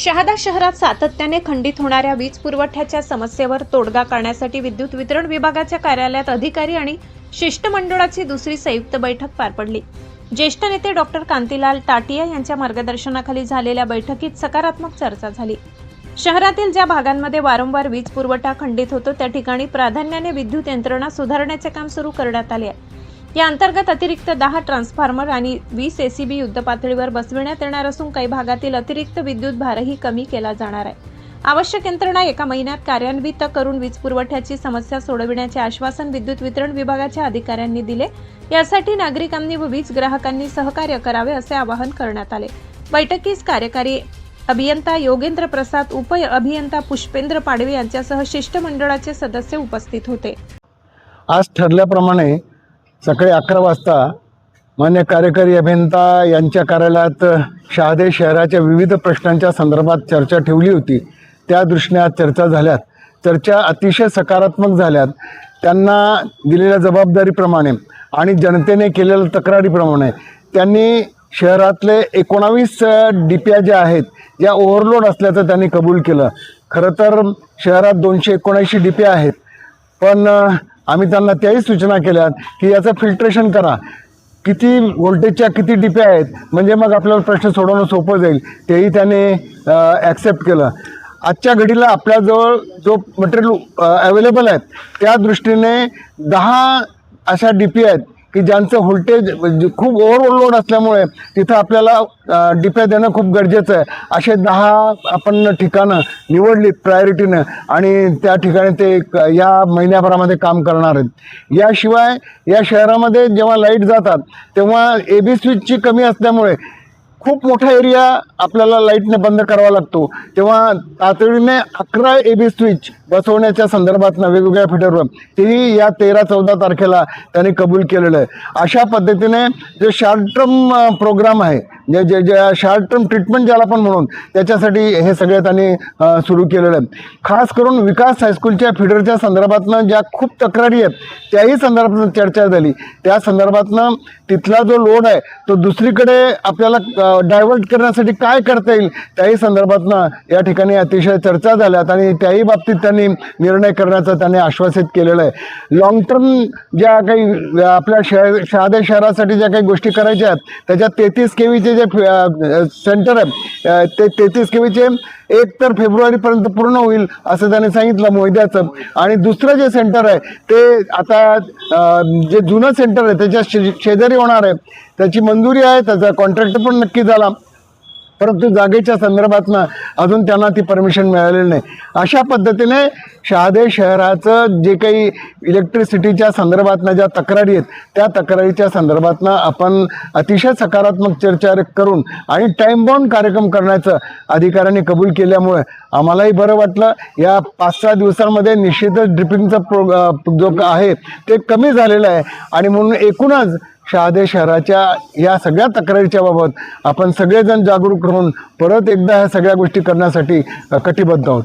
शहादा शहरात सातत्याने खंडित होणाऱ्या वीज पुरवठ्याच्या समस्येवर तोडगा काढण्यासाठी विद्युत वितरण विभागाच्या कार्यालयात अधिकारी आणि शिष्टमंडळाची दुसरी संयुक्त बैठक पार पडली। ज्येष्ठ नेते डॉक्टर कांतीलाल टाटिया यांच्या मार्गदर्शनाखाली झालेल्या बैठकीत सकारात्मक चर्चा झाली। शहरातील ज्या भागांमध्ये वारंवार वीज पुरवठा खंडित होतो त्या ठिकाणी प्राधान्याने विद्युत यंत्रणा सुधारण्याचे काम सुरू करण्यात आले आहे। या अंतर्गत अतिरिक्त 10 ट्रान्सफॉर्मर आणि 20 एसीबी युद्ध पातळीवर बसविण्यात येणार असून काही भागातील अतिरिक्त विद्युत भारही कमी केला जाणार आहे। आवश्यक यंत्रणा एका महिन्यात कार्यान्वित करून वीज पुरवठ्याची समस्या सोडविण्याचे आश्वासन विद्युत वितरण विभागाच्या अधिकाऱ्यांनी दिले। यासाठी नागरिकांनी व वीज ग्राहकांनी सहकार्य करावे असे आवाहन करण्यात आले। बैठकीस कार्यकारी अभियंता योगेंद्र प्रसाद, उप अभियंता पुष्पेंद्र पाडवे यांच्यासह शिष्टमंडळाचे सदस्य उपस्थित होते। आज ठरल्याप्रमाणे सकाळी 11 वाजता मान्य कार्यकारी अभियंता यांच्या कार्यालयात शहादे शहराच्या विविध प्रश्नांच्या संदर्भात चर्चा ठेवली होती। त्या दृष्टीने आज चर्चा झाल्यात। चर्चा अतिशय सकारात्मक झाल्यात। त्यांना दिलेल्या जबाबदारीप्रमाणे आणि जनतेने केलेल्या तक्रारीप्रमाणे त्यांनी शहरातले 19 डीपीआय ज्या आहेत ज्या ओव्हरलोड असल्याचं त्यांनी कबूल केलं। खरं तर शहरात 279 डीपीआय आहेत, पण आम्ही त्यांना त्याही सूचना केल्या की याचं फिल्ट्रेशन करा, किती व्होल्टेजच्या किती डीपीआय आहेत, म्हणजे मग आपल्याला प्रश्न सोडवणं सोपं जाईल। तेही त्याने ॲक्सेप्ट केलं। आजच्या घडीला आपल्याजवळ जो मटेरियल अवेलेबल आहेत त्या दृष्टीने 10 अशा डीपीआय आहेत की ज्यांचं व्होल्टेज खूप ओव्हरलोड असल्यामुळे तिथं आपल्याला डीपीआय देणं खूप गरजेचं आहे। असे 10 आपण ठिकाणं निवडलीत प्रायोरिटीनं आणि त्या ठिकाणी ते या महिन्याभरामध्ये काम करणार आहेत। याशिवाय या शहरामध्ये जेव्हा लाईट जातात तेव्हा एबी स्विचची कमी असल्यामुळे खूप मोठा एरिया आपल्याला लाईटने बंद करावा लागतो, तेव्हा तातडीने 11 एबी स्विच बसवण्याच्या संदर्भातनं वेगवेगळ्या फिटरवर तेही या 13-14 तारखेला त्यांनी कबूल केलेलं आहे। अशा पद्धतीने जे शॉर्ट टर्म प्रोग्राम आहे, जे शॉर्ट टर्म ट्रीटमेंट ज्याला पण म्हणून, त्याच्यासाठी हे सगळे त्यांनी सुरू केलेलं आहे। खास करून विकास हायस्कूलच्या फिडरच्या संदर्भातनं ज्या खूप तक्रारी आहेत त्याही संदर्भातनं चर्चा झाली। त्या संदर्भातनं तिथला जो लोड आहे तो दुसरीकडे आपल्याला डायव्हर्ट करण्यासाठी काय करता येईल त्याही संदर्भातनं या ठिकाणी अतिशय चर्चा झाल्यात आणि त्याही बाबतीत त्यांनी निर्णय करण्याचं त्यांनी आश्वासित केलेलं आहे। लॉंग टर्म ज्या काही आपल्या शहादे शहरासाठी ज्या काही गोष्टी करायच्या आहेत त्याच्यात 33 केवीचे जे सेंटर आहे ते 33 केवीचे 1 तर फेब्रुवारीपर्यंत पूर्ण होईल असं त्यांनी सांगितलं मोहिद्याचं। आणि दुसरं जे सेंटर आहे ते आता जे जुनं सेंटर आहे त्याच्या शेजारी होणार आहे, त्याची मंजुरी आहे, त्याचा कॉन्ट्रॅक्ट पण नक्की झाला, परंतु जागेच्या संदर्भातनं अजून त्यांना ती परमिशन मिळालेली नाही। अशा पद्धतीने शहादे शहराचं जे काही इलेक्ट्रिसिटीच्या संदर्भातनं ज्या तक्रारी आहेत त्या तक्रारीच्या संदर्भातनं आपण अतिशय सकारात्मक चर्चा करून आणि टाईम बाउंड कार्यक्रम करण्याचं अधिकाऱ्यांनी कबूल केल्यामुळे आम्हालाही बरं वाटलं। या 5-6 दिवसांमध्ये निश्चितच ड्रिपिंगचा जो आहे ते कमी झालेलं आहे आणि म्हणून एकूणच शहादे शहराच्या या सगळ्या तक्रारीच्या बाबत आपण सगळेजण जागरूक राहून परत एकदा ह्या सगळ्या गोष्टी करण्यासाठी कटिबद्ध आहोत।